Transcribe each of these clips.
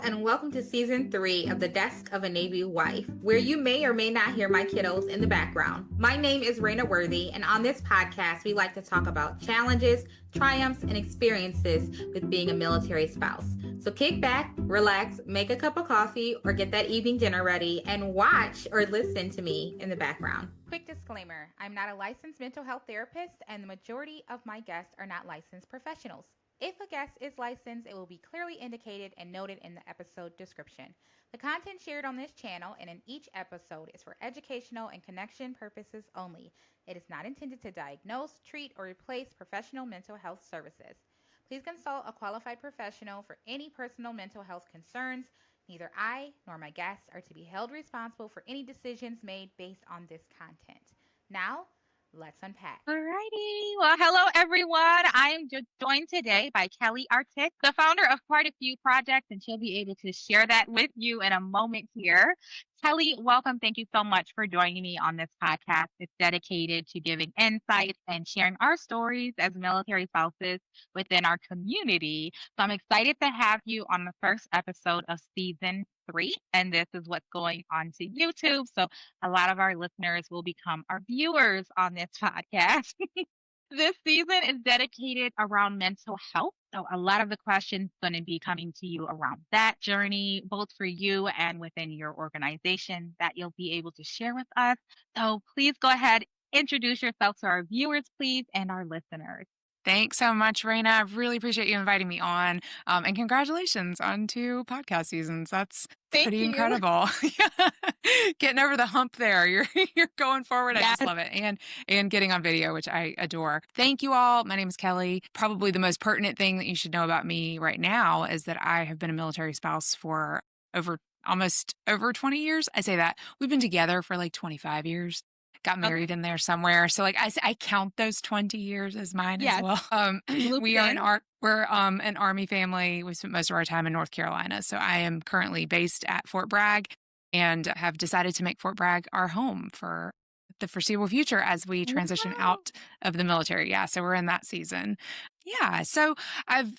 and welcome to Season 3 of The Desk of a Navy Wife, where you may or may not hear my kiddos in the background. My name is Raina Worthy, and on this podcast, we like to talk about challenges, triumphs, and experiences with being a military spouse. So kick back, relax, make a cup of coffee, or get that evening dinner ready, and watch or listen to me in the background. Quick disclaimer, I'm not a licensed mental health therapist, and the majority of my guests are not licensed professionals. If a guest is licensed, it will be clearly indicated and noted in the episode description. The content shared on this channel and in each episode is for educational and connection purposes only. It is not intended to diagnose, treat, or replace professional mental health services. Please consult a qualified professional for any personal mental health concerns. Neither I nor my guests are to be held responsible for any decisions made based on this content. Now, let's unpack. Alrighty. Well, hello everyone. I am joined today by Kellie Artis, the founder of quite a few projects, and she'll be able to share that with you in a moment here. Kellie, welcome. Thank you so much for joining me on this podcast. It's dedicated to giving insights and sharing our stories as military spouses within our community. So I'm excited to have you on the first episode of season 3, and this is what's going on to YouTube. So a lot of our listeners will become our viewers on this podcast. This season is dedicated around mental health. So a lot of the questions going to be coming to you around that journey, both for you and within your organization that you'll be able to share with us. So please go ahead, introduce yourself to our viewers, please, and our listeners. Thanks so much, Raina. I really appreciate you inviting me on. And congratulations on 2 podcast seasons. That's pretty incredible. Getting over the hump there. You're going forward. Yes. I just love it. And getting on video, which I adore. Thank you all. My name is Kellie. Probably the most pertinent thing that you should know about me right now is that I have been a military spouse for almost over 20 years. I say that. We've been together for like 25 years. Got married in there somewhere. So like I count those 20 years as mine as well. We're an Army family. We spent most of our time in North Carolina. So I am currently based at Fort Bragg and have decided to make Fort Bragg our home for the foreseeable future as we transition out of the military. Yeah. So we're in that season. Yeah. So I've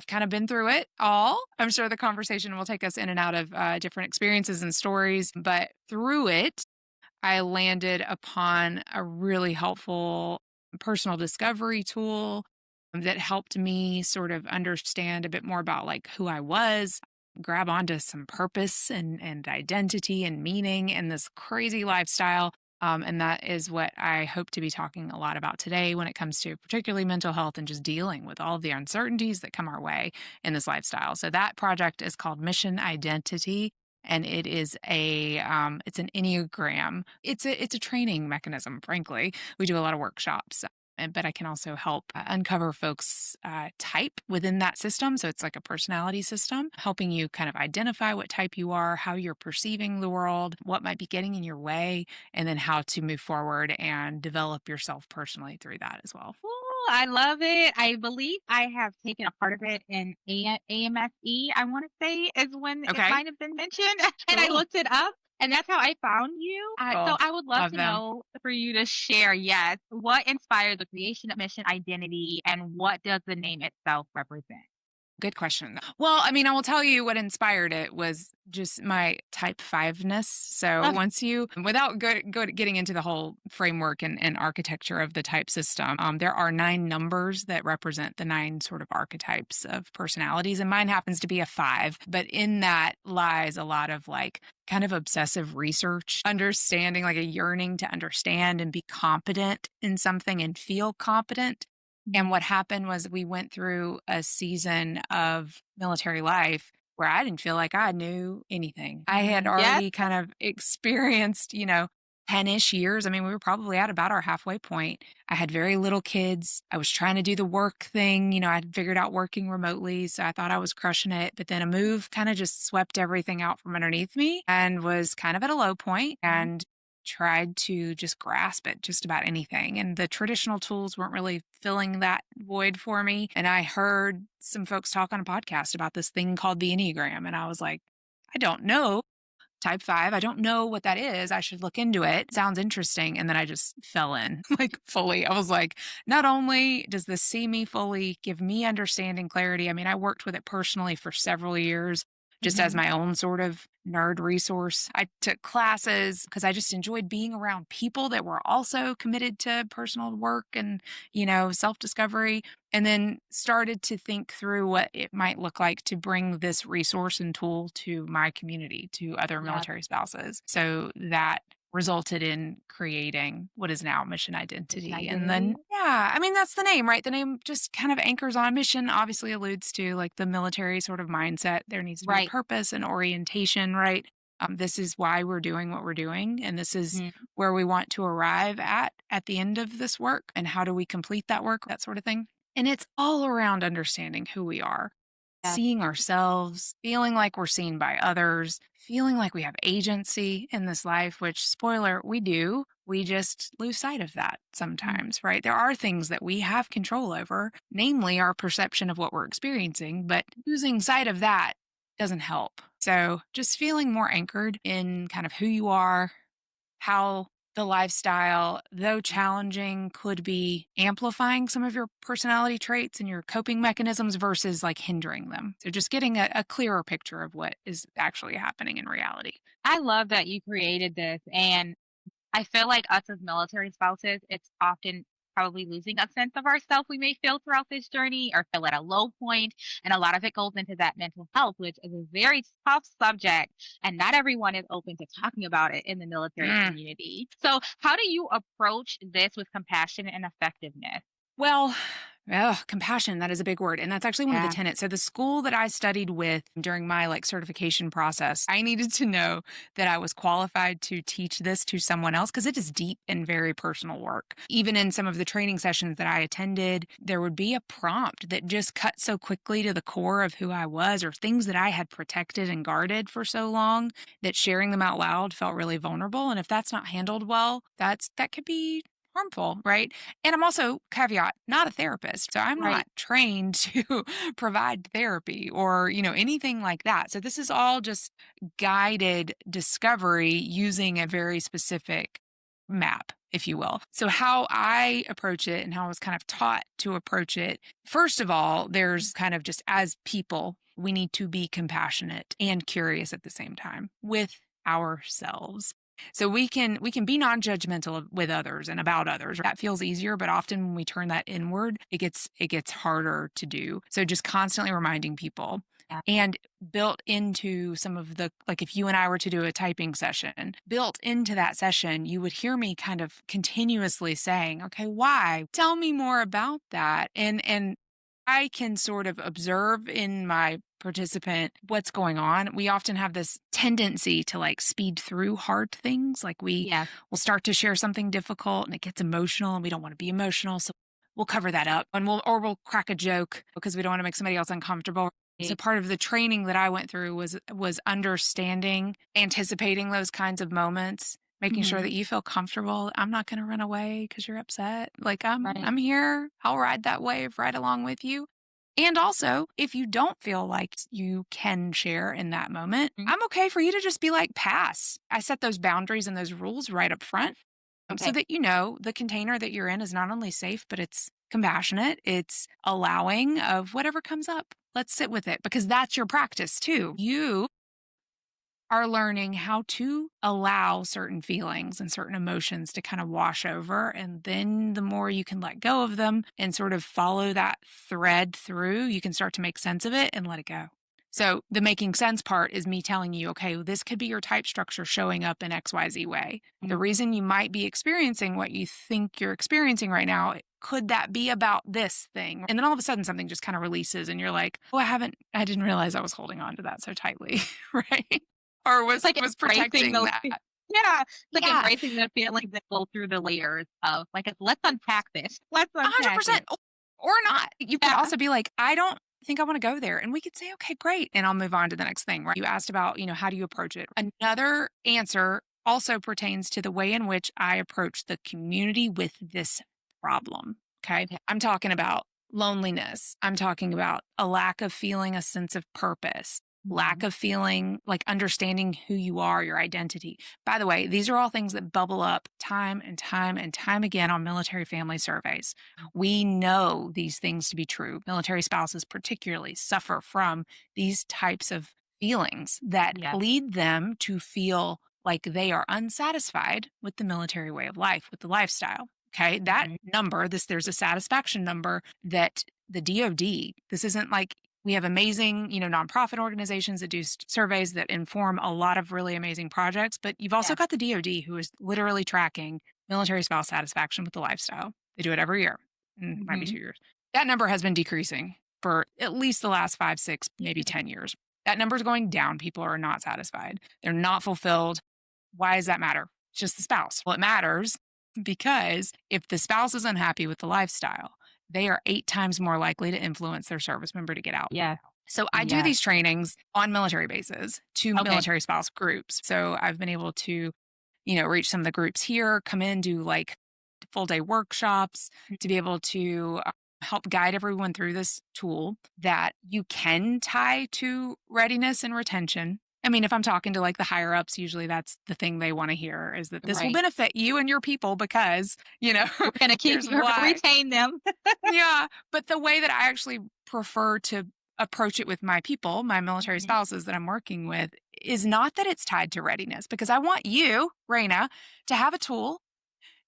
kind of been through it all. I'm sure the conversation will take us in and out of different experiences and stories, but through it, I landed upon a really helpful personal discovery tool that helped me sort of understand a bit more about like who I was, grab onto some purpose and identity and meaning in this crazy lifestyle. And that is what I hope to be talking a lot about today when it comes to particularly mental health and just dealing with all of the uncertainties that come our way in this lifestyle. So that project is called Mission Identity. And it is it's an Enneagram. It's a training mechanism, frankly. We do a lot of workshops, but I can also help uncover folks' type within that system. So it's like a personality system, helping you kind of identify what type you are, how you're perceiving the world, what might be getting in your way, and then how to move forward and develop yourself personally through that as well. I love it. I believe I have taken a part of it in AMSE, I want to say, is when it might have been mentioned. And I looked it up, and that's how I found you. So I would love to know for you to share, what inspired the creation of Mission Identity, and what does the name itself represent? Good question. Well, I mean, I will tell you what inspired it was just my type 5-ness. So once without getting into the whole framework and architecture of the type system, there are 9 numbers that represent the 9 sort of archetypes of personalities. And mine happens to be a 5. But in that lies a lot of like kind of obsessive research, understanding, like a yearning to understand and be competent in something and feel competent. And what happened was we went through a season of military life where I didn't feel like I knew anything. I had already kind of experienced, 10-ish years. I mean, we were probably at about our halfway point. I had very little kids. I was trying to do the work thing. I had figured out working remotely. So I thought I was crushing it. But then a move kind of just swept everything out from underneath me and was kind of at a low point. And tried to just grasp at just about anything. And the traditional tools weren't really filling that void for me. And I heard some folks talk on a podcast about this thing called the Enneagram. And I was like, I don't know type 5. I don't know what that is. I should look into it. Sounds interesting. And then I just fell in like fully. I was like, not only does this see me fully, give me understanding, clarity. I mean, I worked with it personally for several years just as my own sort of nerd resource. I took classes because I just enjoyed being around people that were also committed to personal work and, self-discovery, and then started to think through what it might look like to bring this resource and tool to my community, to other military spouses. So that resulted in creating what is now Mission Identity. And then, I mean, that's the name, right? The name just kind of anchors on mission, obviously alludes to like the military sort of mindset. There needs to be a purpose and orientation, right? This is why we're doing what we're doing. And this is where we want to arrive at the end of this work. And how do we complete that work, that sort of thing. And it's all around understanding who we are. Seeing ourselves, feeling like we're seen by others, feeling like we have agency in this life, which, spoiler, we do. We just lose sight of that sometimes, right? There are things that we have control over, namely our perception of what we're experiencing, but losing sight of that doesn't help. So just feeling more anchored in kind of who you are, how the lifestyle, though challenging, could be amplifying some of your personality traits and your coping mechanisms versus like hindering them. So just getting a clearer picture of what is actually happening in reality. I love that you created this. And I feel like us as military spouses, it's often probably losing a sense of ourselves we may feel throughout this journey or feel at a low point. And a lot of it goes into that mental health, which is a very tough subject. And not everyone is open to talking about it in the military community. So how do you approach this with compassion and effectiveness? Well, compassion, that is a big word. And that's actually one of the tenets. So the school that I studied with during my like certification process, I needed to know that I was qualified to teach this to someone else because it is deep and very personal work. Even in some of the training sessions that I attended, there would be a prompt that just cut so quickly to the core of who I was or things that I had protected and guarded for so long that sharing them out loud felt really vulnerable. And if that's not handled well, that could be harmful, right? And I'm also, caveat, not a therapist. So I'm not trained to provide therapy or, anything like that. So this is all just guided discovery using a very specific map, if you will. So how I approach it and how I was kind of taught to approach it, first of all, there's kind of just as people, we need to be compassionate and curious at the same time with ourselves. So we can be non-judgmental with others and about others. That feels easier, but often when we turn that inward, it gets harder to do. So just constantly reminding people. And built into some of the, like if you and I were to do a typing session, built into that session, you would hear me kind of continuously saying, okay, why? Tell me more about that. And I can sort of observe in my participant what's going on. We often have this tendency to like speed through hard things. Like we will start to share something difficult and it gets emotional and we don't want to be emotional. So we'll cover that up and we'll crack a joke because we don't want to make somebody else uncomfortable. So part of the training that I went through was understanding, anticipating those kinds of moments, making sure that you feel comfortable. I'm not going to run away because you're upset. Like I'm here. I'll ride that wave right along with you. And also, if you don't feel like you can share in that moment, I'm okay for you to just be like, pass. I set those boundaries and those rules right up front so that the container that you're in is not only safe, but it's compassionate. It's allowing of whatever comes up. Let's sit with it because that's your practice too. You are learning how to allow certain feelings and certain emotions to kind of wash over. And then the more you can let go of them and sort of follow that thread through, you can start to make sense of it and let it go. So the making sense part is me telling you, okay, this could be your type structure showing up in XYZ way. The reason you might be experiencing what you think you're experiencing right now, could that be about this thing? And then all of a sudden something just kind of releases and you're like, oh, I didn't realize I was holding on to that so tightly, right? Or was protecting that. Embracing the feelings that go through the layers of like, let's unpack this. Let's unpack 100%. Or not. You could also be like, I don't think I want to go there. And we could say, okay, great. And I'll move on to the next thing, right? You asked about, how do you approach it? Another answer also pertains to the way in which I approach the community with this problem. Okay. I'm talking about loneliness. I'm talking about a lack of feeling a sense of purpose. lack of feeling, like understanding who you are, your identity. By the way, these are all things that bubble up time and time and time again on military family surveys. We know these things to be true. Military spouses particularly suffer from these types of feelings that lead them to feel like they are unsatisfied with the military way of life, with the lifestyle. Okay, that number, there's a satisfaction number that the DoD, this isn't like we have amazing, nonprofit organizations that do surveys that inform a lot of really amazing projects, but you've also got the DoD who is literally tracking military spouse satisfaction with the lifestyle. They do it every year, might be 2 years. That number has been decreasing for at least the last 5, 6, maybe 10 years. That number is going down. People are not satisfied. They're not fulfilled. Why does that matter? It's just the spouse. Well, it matters because if the spouse is unhappy with the lifestyle, they are 8 times more likely to influence their service member to get out. Yeah. So I do these trainings on military bases to military spouse groups. So I've been able to, reach some of the groups here, come in, do like full day workshops to be able to help guide everyone through this tool that you can tie to readiness and retention. I mean, if I'm talking to like the higher ups, usually that's the thing they want to hear is that this will benefit you and your people because, we're going to keep retain them. Yeah. But the way that I actually prefer to approach it with my people, my military spouses that I'm working with, is not that it's tied to readiness, because I want you, Raina, to have a tool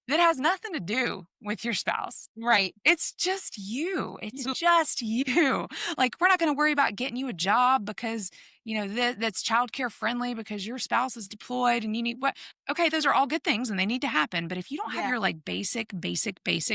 that has nothing to do with your spouse. Right. It's just you. It's just you. Like, we're not going to worry about getting you a job because, that's childcare friendly because your spouse is deployed and you need what? Okay, those are all good things and they need to happen. But if you don't have your like basic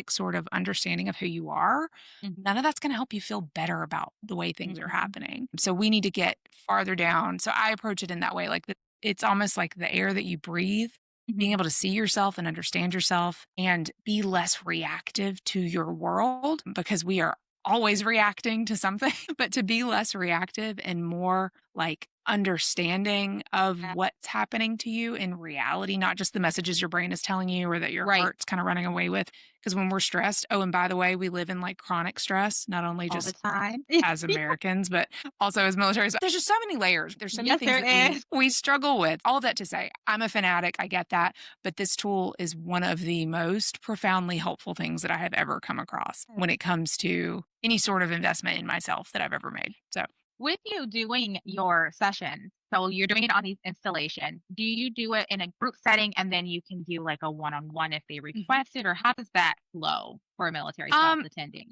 sort of understanding of who you are, none of that's going to help you feel better about the way things are happening. So we need to get farther down. So I approach it in that way. Like it's almost like the air that you breathe. Being able to see yourself and understand yourself and be less reactive to your world, because we are always reacting to something, but to be less reactive and more like understanding of what's happening to you in reality, not just the messages your brain is telling you or that your heart's kind of running away with. Because when we're stressed, and by the way, we live in like chronic stress, not only just all the time as Americans, but also as military. There's just so many layers. There's so many things that we struggle with. All of that to say, I'm a fanatic. I get that. But this tool is one of the most profoundly helpful things that I have ever come across when it comes to any sort of investment in myself that I've ever made. So with you doing your sessions, so you're doing it on the installation, do you do it in a group setting and then you can do like a one-on-one if they request it, or how does that flow for a military spouse attending?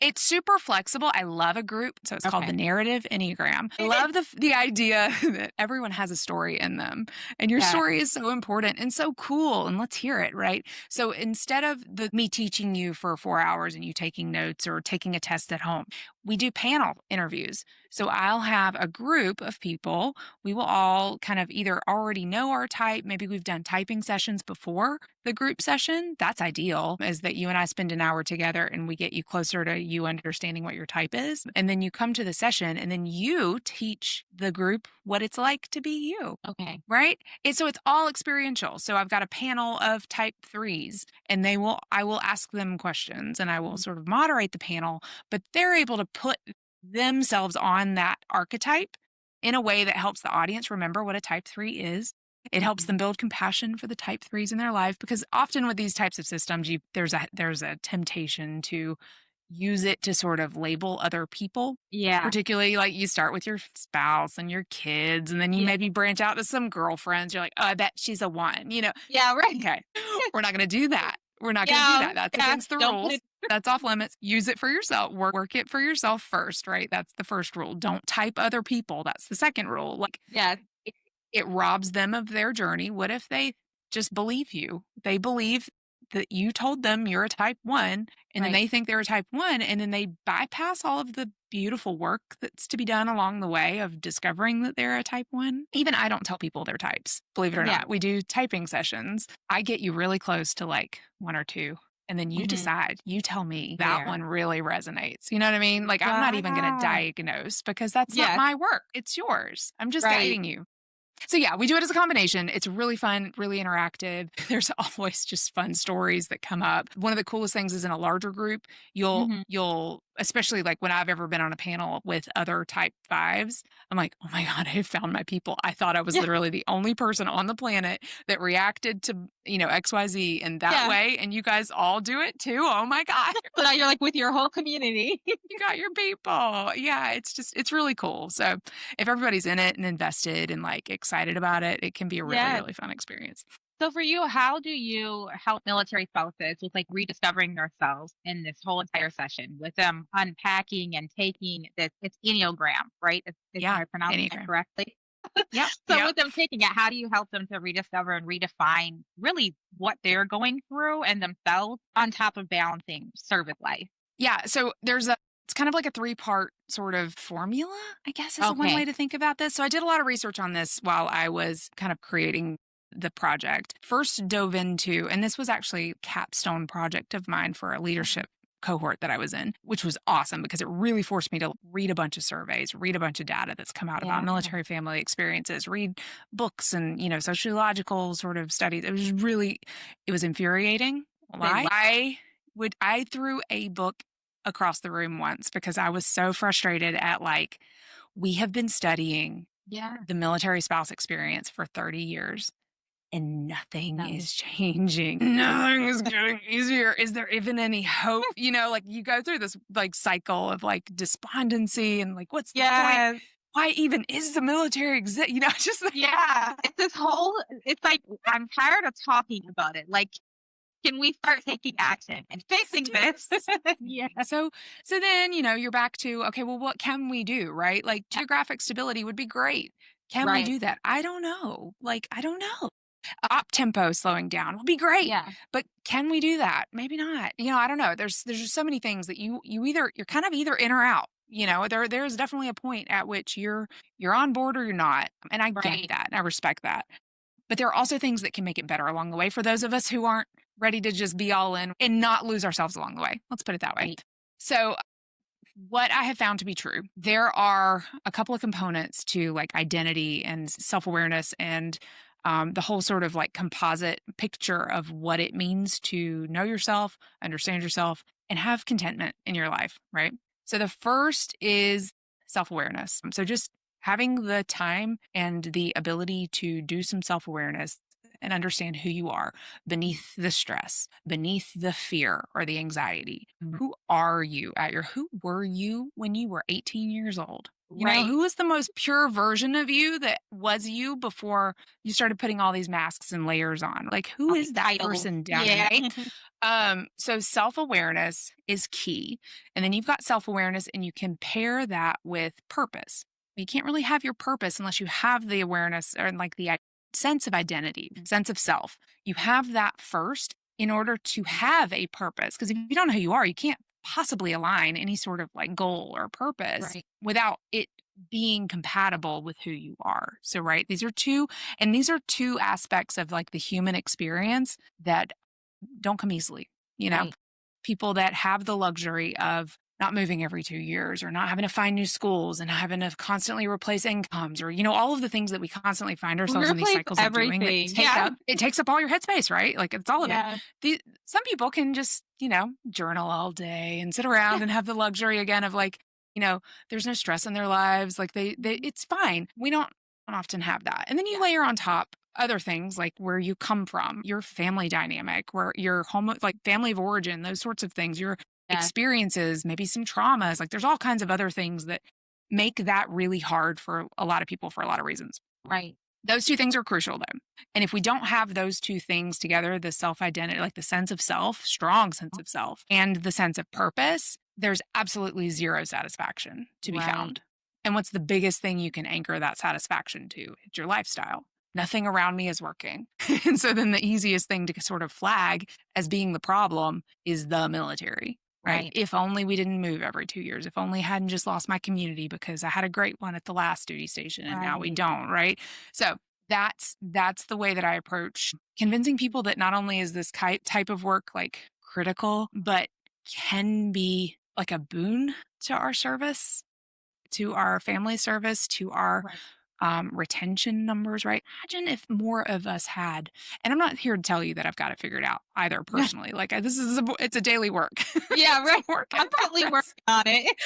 It's super flexible. I love a group. So it's called the Narrative Enneagram. I love the idea that everyone has a story in them and your story is so important and so cool and let's hear it, right? So instead of me teaching you for 4 hours and you taking notes or taking a test at home, we do panel interviews. So I'll have a group of people. We will all kind of either already know our type. Maybe we've done typing sessions before the group session. That's ideal, is that you and I spend an hour together and we get you closer to you understanding what your type is. And then you come to the session and then you teach the group what it's like to be you. Okay. Right? So it's all experiential. So I've got a panel of type 3s and I will ask them questions and I will sort of moderate the panel, but they're able to put themselves on that archetype in a way that helps the audience remember what a type 3 is. It helps them build compassion for the type 3s in their life, because often with these types of systems, there's a temptation to use it to sort of label other people. Yeah. Particularly like you start with your spouse and your kids, and then you maybe branch out to some girlfriends. You're like, oh, I bet she's a 1, Yeah, right. Okay. We're not going to do that. We're not going to do that. That's against the rules. That's off limits. Use it for yourself. Work it for yourself first, right? That's the first rule. Don't type other people. That's the second rule. Like, it robs them of their journey. What if they just believe you? They believe that you told them you're a type 1, and then they think they're a type 1, and then they bypass all of the beautiful work that's to be done along the way of discovering that they're a type 1. Even I don't tell people their types, believe it or not. We do typing sessions. I get you really close to like 1 or 2. And then you decide, you tell me that one really resonates. You know what I mean? Like, I'm not even going to diagnose because that's not my work. It's yours. I'm just guiding you. So we do it as a combination. It's really fun, really interactive. There's always just fun stories that come up. One of the coolest things is in a larger group, you'll especially like when I've ever been on a panel with other type 5s, I'm like, oh my God, I have found my people. I thought I was literally the only person on the planet that reacted to, XYZ in that way. And you guys all do it too. Oh my God. So now you're like with your whole community. You got your people. Yeah. It's really cool. So if everybody's in it and invested and like excited about it, it can be a really, really fun experience. So for you, how do you help military spouses with like rediscovering themselves in this whole entire session with them unpacking and taking this, it's Enneagram, right? Am I pronouncing it correctly? Yeah. So with them taking it, how do you help them to rediscover and redefine really what they're going through and themselves on top of balancing service life? Yeah. So it's kind of like a 3-part sort of formula, I guess is one way to think about this. So I did a lot of research on this while I was kind of creating the project. First dove into, and this was actually a capstone project of mine for a leadership cohort that I was in, which was awesome because it really forced me to read a bunch of surveys, read a bunch of data that's come out about military family experiences, read books and, sociological sort of studies. It was infuriating. I threw a book across the room once because I was so frustrated at we have been studying the military spouse experience for 30 years. And nothing is changing. Nothing is getting easier. Is there even any hope? You go through this cycle of despondency and what's the point? Why even is the military exist? Just it's this whole. It's like I'm tired of talking about it. Can we start taking action and fixing this? So then you're back to okay. Well, what can we do? Right? Geographic stability would be great. Can we do that? I don't know. I don't know. Op tempo slowing down will be great. But can we do that? Maybe not. I don't know. There's just so many things that you're kind of either in or out. There's definitely a point at which you're on board or you're not. And I get that. And I respect that. But there are also things that can make it better along the way for those of us who aren't ready to just be all in and not lose ourselves along the way. Let's put it that way. So what I have found to be true, there are a couple of components to identity and self-awareness and the whole sort of composite picture of what it means to know yourself, understand yourself, and have contentment in your life, right? So the first is self-awareness. So just having the time and the ability to do some self-awareness and understand who you are beneath the stress, beneath the fear or the anxiety. Who are you who were you when you were 18 years old? Who was the most pure version of you that was you before you started putting all these masks and layers on? Who is that person down there? So self-awareness is key. And then you've got self-awareness and you can pair that with purpose. You can't really have your purpose unless you have the awareness or the sense of identity, sense of self. You have that first in order to have a purpose. Because if you don't know who you are, you can't possibly align any sort of goal or purpose without it being compatible with who you are. So, these are two aspects of the human experience that don't come easily. People that have the luxury of not moving every 2 years or not having to find new schools and having to constantly replace incomes or, all of the things that we constantly find ourselves in these cycles of doing. It takes up all your headspace, right? It's all of it. Some people can just, journal all day and sit around and have the luxury again of there's no stress in their lives. It's fine. We don't often have that. And then you layer on top other things where you come from, your family dynamic, where your home, family of origin, those sorts of things, your experiences, maybe some traumas. There's all kinds of other things that make that really hard for a lot of people for a lot of reasons. Those two things are crucial though. And if we don't have those two things together, the self-identity, the sense of self, strong sense of self, and the sense of purpose, there's absolutely zero satisfaction to be found. And what's the biggest thing you can anchor that satisfaction to? It's your lifestyle. Nothing around me is working. And so then the easiest thing to sort of flag as being the problem is the military. Right. If only we didn't move every 2 years. If only I hadn't just lost my community because I had a great one at the last duty station and now we don't. Right. So that's the way that I approach convincing people that not only is this type of work critical, but can be a boon to our service, to our family service, to our retention numbers, right? Imagine if more of us had, and I'm not here to tell you that I've got it figured out either personally. Like it's a daily work. Yeah, It's a right. work in Constantly progress. working on it.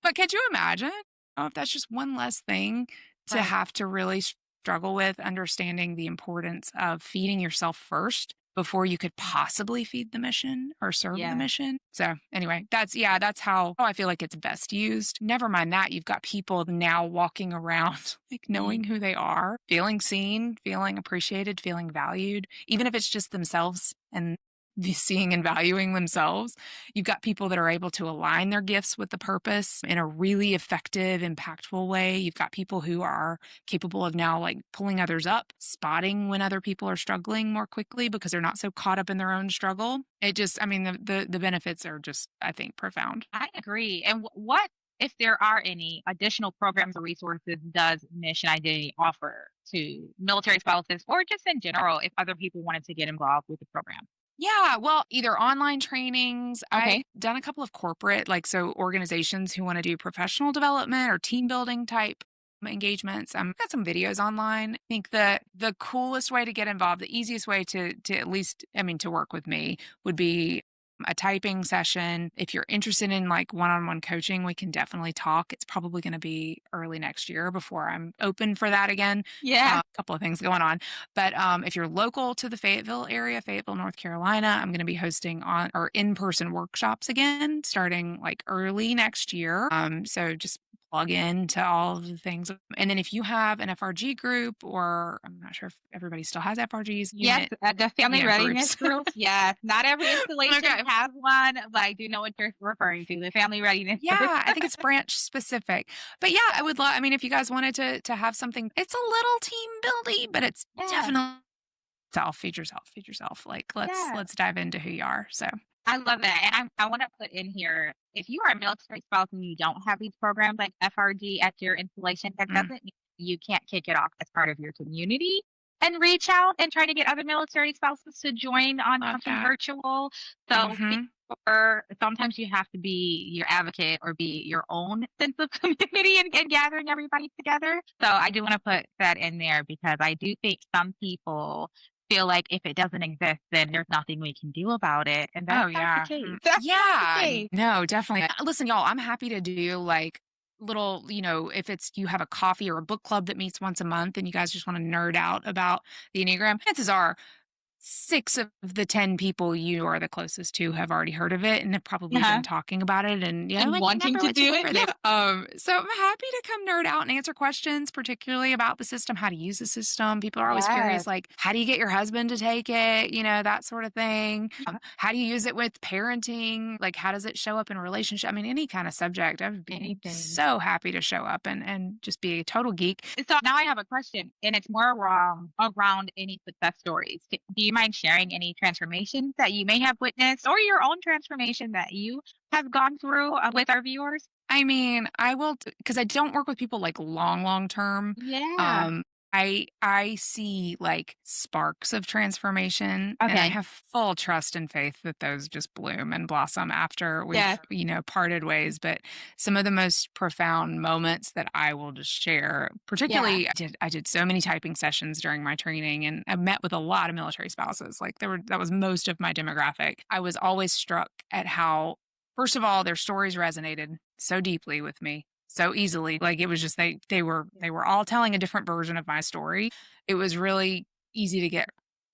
But could you imagine if that's just one less thing to Right. have to really struggle with, understanding the importance of feeding yourself first before you could possibly feed the mission or serve the Yeah. mission? So anyway, that's how I feel like it's best used. Never mind that, you've got people now walking around like knowing who they are, feeling seen, feeling appreciated, feeling valued, even if it's just themselves and seeing and valuing themselves. You've got people that are able to align their gifts with the purpose in a really effective, impactful way. You've got people who are capable of now like pulling others up, spotting when other people are struggling more quickly because they're not so caught up in their own struggle. It just, I mean, the benefits are just, I think, profound. I agree. And what, if there are any additional programs or resources, does Mission Identity offer to military spouses or just in general if other people wanted to get involved with the program? Yeah, well, either online trainings. Okay. I've done a couple of corporate, like, so organizations who want to do professional development or team building type engagements. I've got some videos online. I think the coolest way to get involved, the easiest way to at least, I mean, to work with me would be a typing session. If you're interested in like one-on-one coaching, we can definitely talk. It's probably going to be early next year before I'm open for that again. Yeah. A couple of things going on. But if you're local to the Fayetteville area, Fayetteville, North Carolina, I'm going to be hosting on or in-person workshops again, starting like early next year. So just plug into all of the things. And then if you have an FRG group, or I'm not sure if everybody still has FRGs. Yes, the family readiness group. Yes, not every installation has one, but I do know what you're referring to, the family readiness group. Yeah, I think it's branch specific. But yeah, I would love, I mean, if you guys wanted to have something, it's a little team building, but it's definitely feed yourself. Like let's dive into who you are. So I love that. And I want to put in here, if you are a military spouse and you don't have these programs like FRG at your installation, that doesn't mean you can't kick it off as part of your community and reach out and try to get other military spouses to join on something virtual. So sometimes you have to be your advocate or be your own sense of community and gathering everybody together. So I do want to put that in there because I do think some people feel like if it doesn't exist, then there's nothing we can do about it. And that's not the case. That's not the case. No, definitely. Listen, y'all, I'm happy to do like little, if it's you have a coffee or a book club that meets once a month and you guys just want to nerd out about the Enneagram, chances are 6 of the 10 people you are the closest to have already heard of it and have probably been talking about it and like, wanting to do it. So I'm happy to come nerd out and answer questions, particularly about the system, how to use the system. People are always curious, like, how do you get your husband to take it? That sort of thing. How do you use it with parenting? Like, how does it show up in a relationship? I mean, any kind of subject. I would be so happy to show up and just be a total geek. So now I have a question, and it's more around any success stories. Do you mind sharing any transformations that you may have witnessed or your own transformation that you have gone through with our viewers? I mean, I will, because I don't work with people like long term. Yeah. I see like sparks of transformation and I have full trust and faith that those just bloom and blossom after we've, parted ways. But some of the most profound moments that I will just share, particularly I did so many typing sessions during my training and I met with a lot of military spouses. Like that was most of my demographic. I was always struck at how, first of all, their stories resonated so deeply with me. So easily. Like it was just they were all telling a different version of my story. It was really easy to get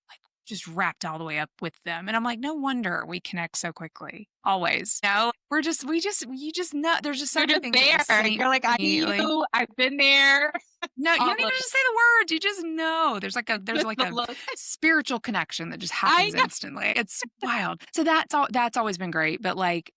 like just wrapped all the way up with them. And I'm like, no wonder we connect so quickly. Always. No, you just know there's just something there. You're like, I knew, I've been there. No, you don't even just say the words. You just know. There's like a spiritual connection that just happens instantly. It's wild. So that's always been great. But like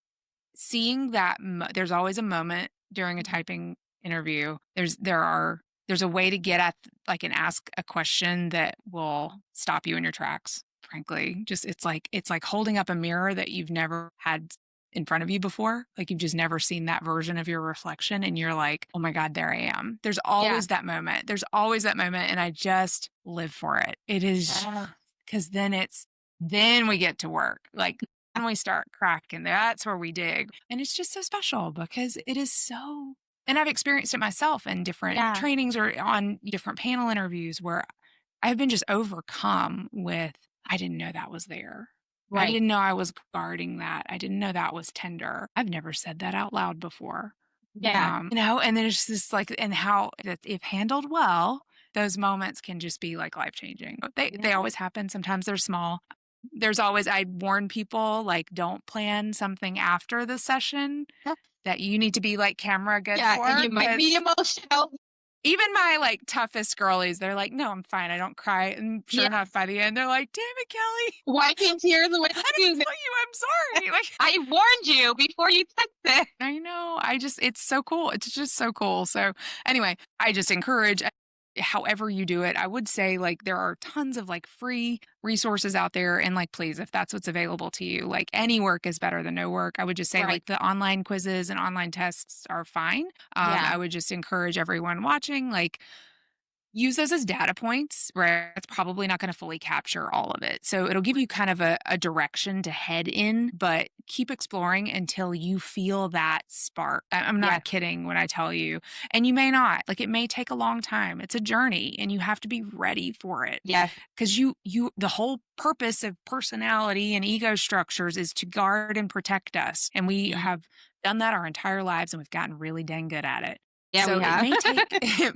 seeing that there's always a moment during a typing interview, there's a way to get at like and ask a question that will stop you in your tracks. Frankly, just it's like holding up a mirror that you've never had in front of you before. Like you've just never seen that version of your reflection, and you're like, oh my God, there I am. There's always that moment. There's always that moment, and I just live for it. It is because then we get to work. Like. And we start cracking. That's where we dig. And it's just so special because it is so And I've experienced it myself in different trainings or on different panel interviews where I've been just overcome with, I didn't know that was there. I didn't know I was guarding that. I didn't know that was tender. I've never said that out loud before. Yeah. And then it's just like, and how if handled well, those moments can just be like life-changing. They always happen. Sometimes they're small. There's always, I warn people, like, don't plan something after the session that you need to be like camera good for. And you might be emotional. Even my like toughest girlies, they're like, no, I'm fine. I don't cry. And sure enough, by the end, they're like, damn it, Kellie. Wiping tears away. I didn't tell you, I'm sorry. Like, I warned you before you took it. I know. It's so cool. It's just so cool. So anyway, I just encourage, however you do it, I would say like there are tons of like free resources out there. And like, please, if that's what's available to you, like any work is better than no work. I would just say like the online quizzes and online tests are fine. I would just encourage everyone watching, like, use those as data points, right? It's probably not going to fully capture all of it. So it'll give you kind of a direction to head in, but keep exploring until you feel that spark. I'm not kidding when I tell you. And you may not. Like, it may take a long time. It's a journey and you have to be ready for it. Yeah. Because the whole purpose of personality and ego structures is to guard and protect us. And we have done that our entire lives and we've gotten really dang good at it. Yeah, so it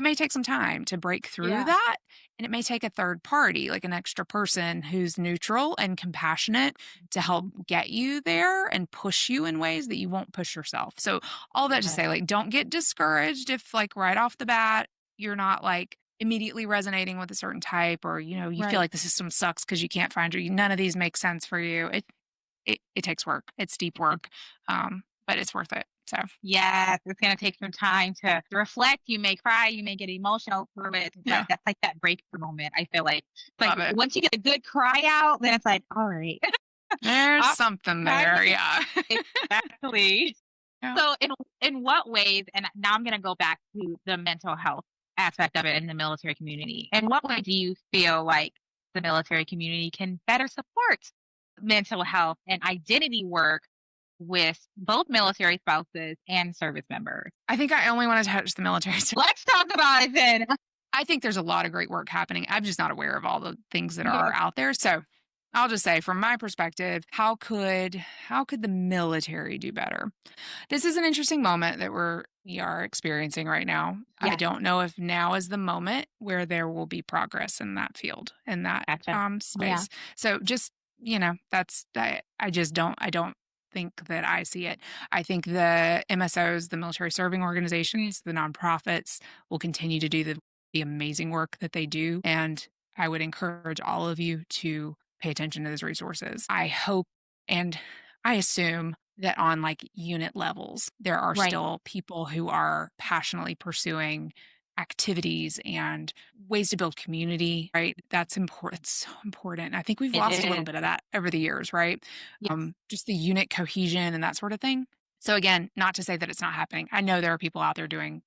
may take some time to break through that. And it may take a third party, like an extra person who's neutral and compassionate to help get you there and push you in ways that you won't push yourself. So all that to say, like, don't get discouraged if like right off the bat, you're not like immediately resonating with a certain type, or, you know, you feel like the system sucks because you can't find none of these make sense for you. It takes work. It's deep work. But it's worth it. So yes, it's going to take some time to reflect. You may cry, you may get emotional for it. That's like that breakthrough moment. I feel like, once you get a good cry out, then it's like, all right, there's something there. Yeah, exactly. Yeah. So in what ways? And now I'm going to go back to the mental health aspect of it in the military community. In what way do you feel like the military community can better support mental health and identity work with both military spouses and service members? I think I only want to touch the military. Let's talk about it then. I think there's a lot of great work happening. I'm just not aware of all the things that are out there. So I'll just say, from my perspective, how could the military do better? This is an interesting moment that we are experiencing right now. I don't know if now is the moment where there will be progress in that field, in that space. So just, you know, I don't think that I see it. I think the MSOs, the military serving organizations, the nonprofits will continue to do the amazing work that they do. And I would encourage all of you to pay attention to those resources. I hope and I assume that on like unit levels, there are still people who are passionately pursuing activities and ways to build community, right? That's important. It's so important. I think we've lost a little bit of that over the years, right? Yes. Just the unit cohesion and that sort of thing. So again, not to say that it's not happening. I know there are people out there doing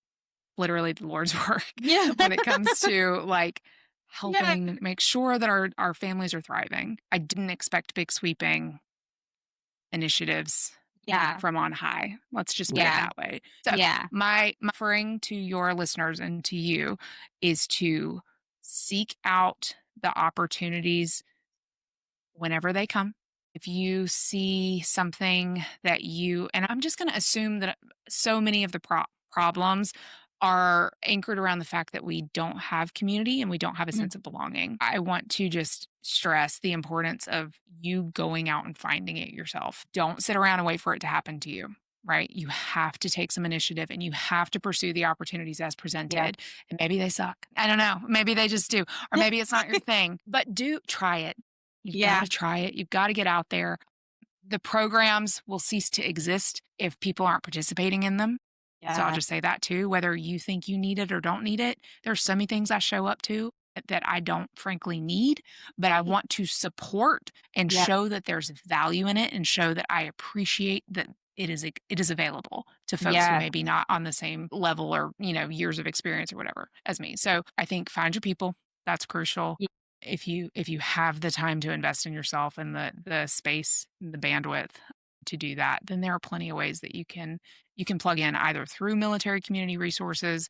literally the Lord's work when it comes to like helping make sure that our families are thriving. I didn't expect big sweeping initiatives from on high. Let's just put it that way. So my offering to your listeners and to you is to seek out the opportunities whenever they come. If you see something that and I'm just going to assume that so many of the problems are anchored around the fact that we don't have community and we don't have a sense of belonging. I want to just stress the importance of you going out and finding it yourself. Don't sit around and wait for it to happen to you, right? You have to take some initiative and you have to pursue the opportunities as presented. And maybe they suck. I don't know. Maybe they just do. Or maybe it's not your thing, but try it. You've got to try it. You've got to get out there. The programs will cease to exist if people aren't participating in them. So I'll just say that too, whether you think you need it or don't need it. There's so many things I show up to that I don't frankly need, but I want to support and show that there's value in it and show that I appreciate that it is available to folks who may be not on the same level or, you know, years of experience or whatever as me. So I think find your people. That's crucial. Yeah. If you have the time to invest in yourself and the space, and the bandwidth to do that, then there are plenty of ways that you can plug in either through military community resources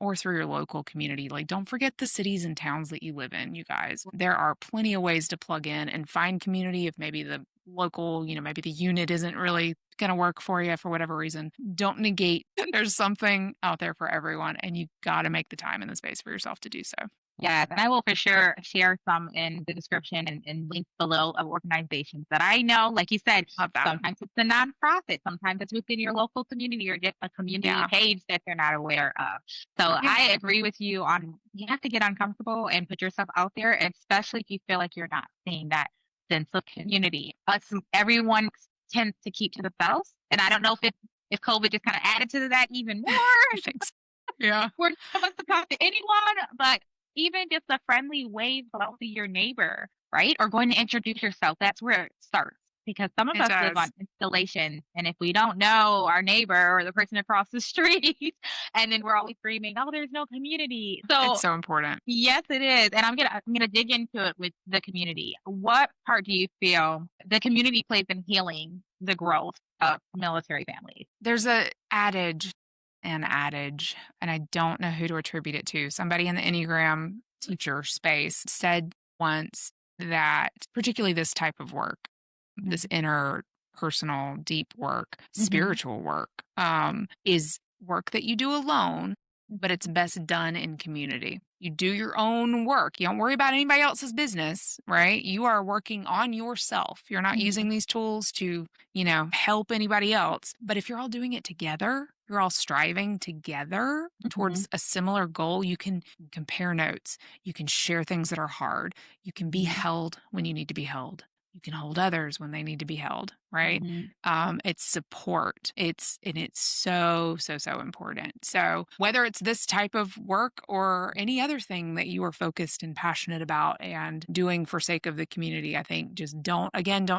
or through your local community. Like, don't forget the cities and towns that you live in, you guys. There are plenty of ways to plug in and find community if maybe the local, maybe the unit isn't really going to work for you for whatever reason. Don't negate that there's something out there for everyone, and you got to make the time and the space for yourself to do so. Yes, and I will for sure share some in the description and links below of organizations that I know. Like you said, sometimes it's a nonprofit, sometimes it's within your local community or just a community page that they're not aware of. So I agree with you on you have to get uncomfortable and put yourself out there, especially if you feel like you're not seeing that sense of community. Everyone tends to keep to themselves, and I don't know if COVID just kind of added to that even more. Thanks. Yeah, we're not supposed to talk to anyone, but even just a friendly wave out to your neighbor, right? Or going to introduce yourself. That's where it starts. Because some of us live on installation. And if we don't know our neighbor or the person across the street, and then we're always screaming, oh, there's no community. So it's so important. Yes, it is. And I'm gonna dig into it with the community. What part do you feel the community plays in healing the growth of military families? There's an adage, and I don't know who to attribute it to. Somebody in the Enneagram teacher space said once that particularly this type of work, this inner personal, deep work, spiritual work, is work that you do alone, but it's best done in community. You do your own work. You don't worry about anybody else's business, right? You are working on yourself. You're not using these tools to, help anybody else. But if you're all doing it together, you're all striving together towards a similar goal, you can compare notes. You can share things that are hard. You can be held when you need to be held. You can hold others when they need to be held, right? It's support. It's so, so, so important. So whether it's this type of work or any other thing that you are focused and passionate about and doing for sake of the community, I think just don't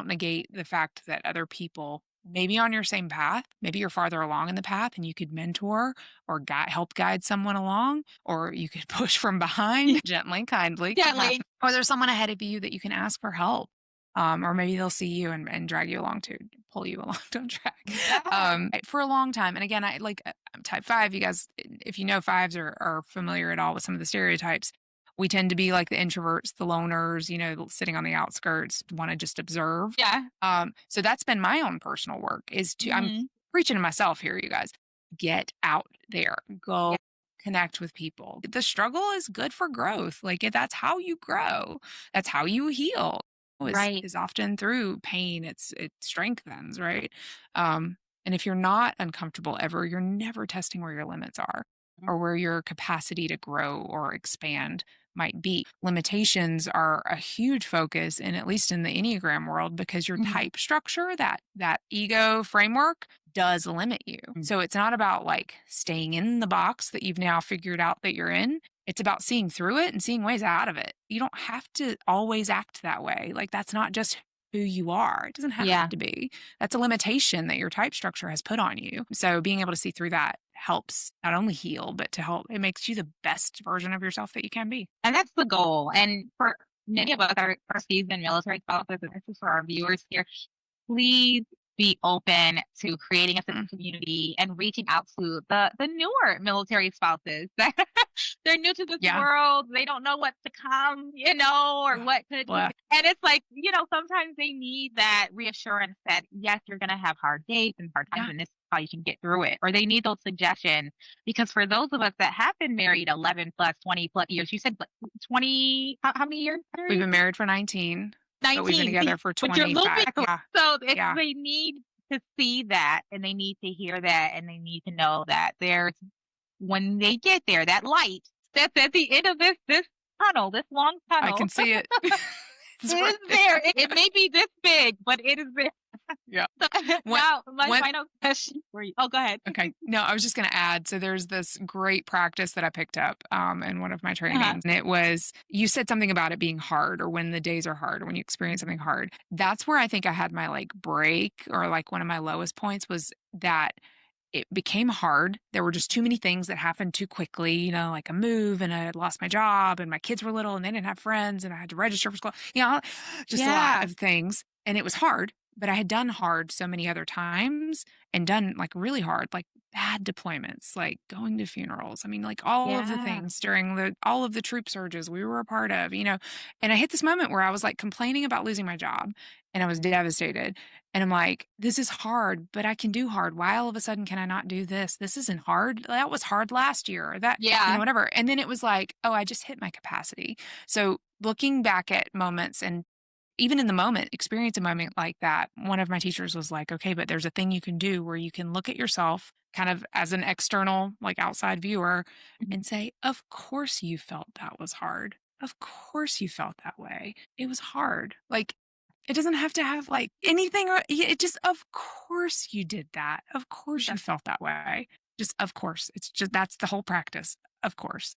negate the fact that other people may be on your same path. Maybe you're farther along in the path and you could mentor or help guide someone along, or you could push from behind gently, kindly. Or there's someone ahead of you that you can ask for help. Or maybe they'll see you and drag you along to pull you along to track for a long time. And again, I'm type 5. You guys, if you know 5s are familiar at all with some of the stereotypes, we tend to be like the introverts, the loners, sitting on the outskirts, want to just observe. Yeah. So that's been my own personal work is to, I'm preaching to myself here, you guys, get out there, go connect with people. The struggle is good for growth. Like that's how you grow. That's how you heal. Is often through pain. It strengthens, right? And if you're not uncomfortable ever, you're never testing where your limits are or where your capacity to grow or expand might be. Limitations are a huge focus, and at least in the Enneagram world, because your type structure, that ego framework does limit you. So it's not about like staying in the box that you've now figured out that you're in. It's about seeing through it and seeing ways out of it. You don't have to always act that way. Like that's not just who you are. It doesn't have to be. That's a limitation that your type structure has put on you. So being able to see through that helps not only heal, but it makes you the best version of yourself that you can be. And that's the goal. And for many of us, our seasoned military spouses, and this is for our viewers here, please be open to creating a sense of community and reaching out to the newer military spouses. They're new to this world. They don't know what to come, or what could. And it's like, sometimes they need that reassurance that, yes, you're going to have hard days and hard times, and this is how you can get through it. Or they need those suggestions. Because for those of us that have been married 11 plus, 20 plus years, you said 20, how many years? We've been married for 19. But we've been together for 25. So they need to see that, and they need to hear that, and they need to know that when they get there, that light that's at the end of this tunnel, this long tunnel. I can see it. It is there. It may be this big, but it is there. Yeah. So, now, my final question for you. Oh, go ahead. Okay. No, I was just going to add. So there's this great practice that I picked up in one of my trainings. And it was, you said something about it being hard, or when the days are hard, or when you experience something hard. That's where I think I had my break, or one of my lowest points was that it became hard. There were just too many things that happened too quickly, like a move, and I lost my job, and my kids were little and they didn't have friends, and I had to register for school, just a lot of things. And it was hard. but I had done hard so many other times and done like really hard, like bad deployments, like going to funerals. I mean, like all of the things during all of the troop surges we were a part of, and I hit this moment where I was like complaining about losing my job and I was devastated. And I'm like, this is hard, but I can do hard. Why all of a sudden can I not do this? This isn't hard. That was hard last year. Or that, whatever. And then it was like, oh, I just hit my capacity. So looking back at moments and even in the moment, experience a moment like that, one of my teachers was like, okay, but there's a thing you can do where you can look at yourself kind of as an external, like outside viewer and say, of course you felt that was hard. Of course you felt that way. It was hard. Like, it doesn't have to have like anything. It just, of course you did that. Of course you felt that way. Just, of course. It's just, that's the whole practice. Of course.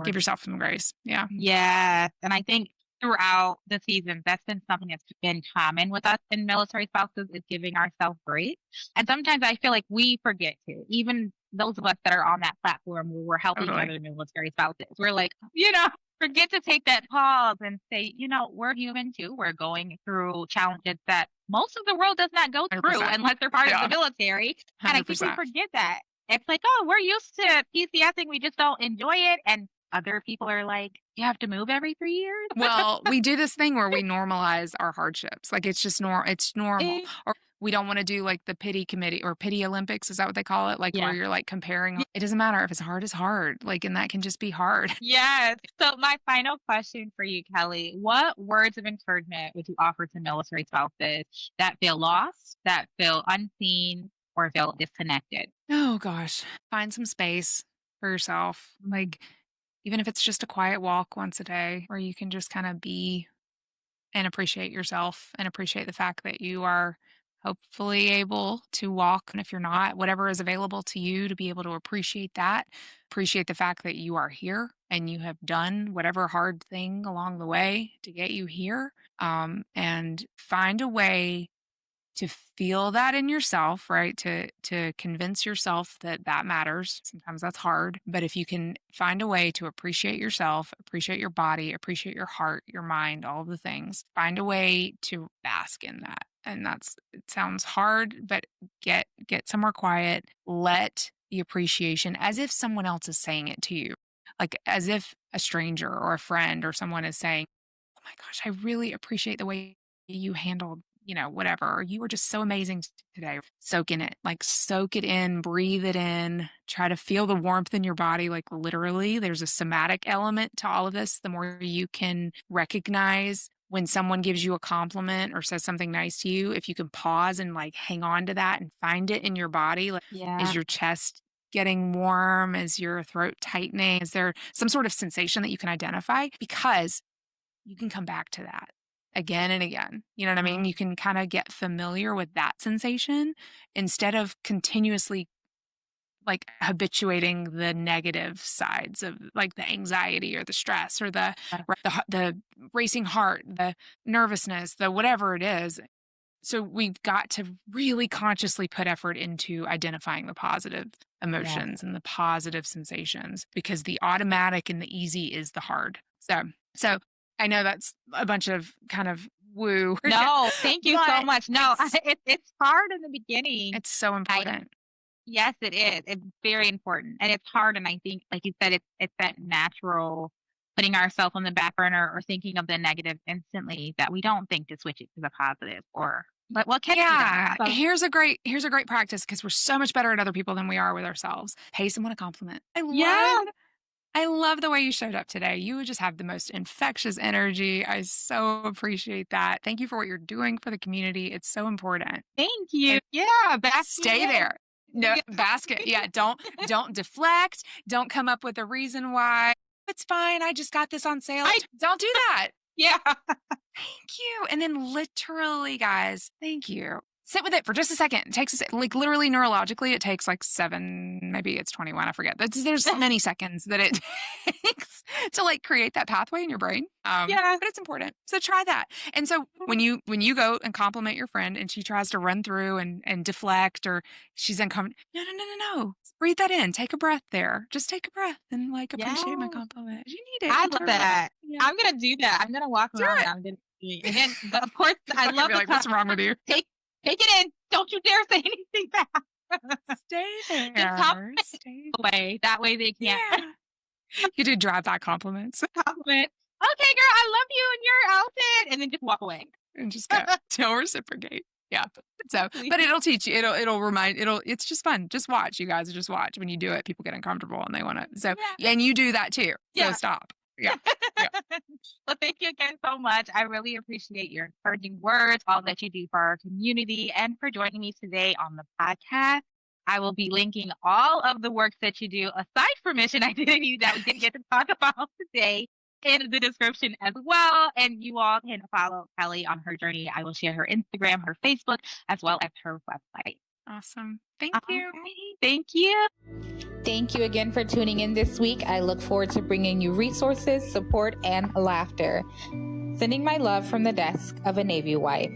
Give yourself some grace. Yeah. Yeah. And I think throughout the season, that's been something that's been common with us in military spouses is giving ourselves grace. And sometimes I feel like we forget to, even those of us that are on that platform where we're helping other military spouses. We're like, forget to take that pause and say, we're human too. We're going through challenges that most of the world does not go through 100%. unless they're part of the military. 100%. And I think we forget that. It's like, oh, we're used to PCSing. We just don't enjoy it. And other people are like, you have to move every 3 years. Well, we do this thing where we normalize our hardships. Like it's just it's normal. Or we don't want to do like the pity committee or pity Olympics. Is that what they call it? Like where you're like comparing. It doesn't matter if it's hard, it's hard. Like, and that can just be hard. Yes. So my final question for you, Kellie, what words of encouragement would you offer to military spouses that feel lost, that feel unseen, or feel disconnected? Oh gosh. Find some space for yourself. Like, even if it's just a quiet walk once a day where you can just kind of be and appreciate yourself and appreciate the fact that you are hopefully able to walk. And if you're not, whatever is available to you to be able to appreciate that, appreciate the fact that you are here and you have done whatever hard thing along the way to get you here. And find a way to feel that in yourself, right? To convince yourself that that matters. Sometimes that's hard, but if you can find a way to appreciate yourself, appreciate your body, appreciate your heart, your mind, all of the things, find a way to bask in that. And it sounds hard, but get somewhere quiet. Let the appreciation as if someone else is saying it to you, like as if a stranger or a friend or someone is saying, oh my gosh, I really appreciate the way you handled whatever, or you were just so amazing today. Soak in it, like soak it in, breathe it in, try to feel the warmth in your body. Like literally there's a somatic element to all of this. The more you can recognize when someone gives you a compliment or says something nice to you, if you can pause and like hang on to that and find it in your body, like is your chest getting warm? Is your throat tightening? Is there some sort of sensation that you can identify? Because you can come back to that again and again. You know what I mean? You can kind of get familiar with that sensation instead of continuously like habituating the negative sides of like the anxiety or the stress or the racing heart, the nervousness, the whatever it is. So we've got to really consciously put effort into identifying the positive emotions and the positive sensations, because the automatic and the easy is the hard. So I know that's a bunch of kind of woo. No, thank you so much. No, it's hard in the beginning. It's so important. Yes, it is. It's very important. And it's hard. And I think, like you said, it's that natural putting ourselves on the back burner or thinking of the negative instantly that we don't think to switch it to the positive but what can so, here's a great practice, because we're so much better at other people than we are with ourselves. Pay someone a compliment. I love the way you showed up today. You just have the most infectious energy. I so appreciate that. Thank you for what you're doing for the community. It's so important. Thank you. Stay there. No, basket. Yeah. Don't deflect. Don't come up with a reason why. It's fine. I just got this on sale. Don't do that. Yeah. Thank you. And then literally, guys, thank you. sit with it for just a second. It takes like literally neurologically, it takes like 7, maybe it's 21. I forget. There's so many seconds that it takes to like create that pathway in your brain. But it's important. So try that. And so when you go and compliment your friend and she tries to run through and deflect, or she's uncomfortable, no. Breathe that in. Take a breath there. Just take a breath and like appreciate my compliment. You need it. I love that. Yeah. I'm gonna do that. I'm gonna walk around. I'm gonna do it. And then, but of course, I love like, what's wrong with you? Take it in. Don't you dare say anything back. Stay there. Stay away. That way they can't. Yeah. You do drive-by compliments. Compliment. Okay, girl, I love you and your outfit, and then just walk away and just go. Don't reciprocate. Yeah. So, but it'll teach you. It'll remind. It's just fun. Just watch, you guys. Just watch. When you do it, people get uncomfortable and they want to. So, and you do that too. So stop. Yeah. Well, thank you again so much. I really appreciate your encouraging words, all that you do for our community, and for joining me today on the podcast. I will be linking all of the works that you do, aside from Mission Identity that we didn't get to talk about today, in the description as well. And you all can follow Kellie on her journey. I will share her Instagram, her Facebook, as well as her website. Awesome. Thank you. Thank you. Thank you again for tuning in this week. I look forward to bringing you resources, support, and laughter. Sending my love from the desk of a Navy wife.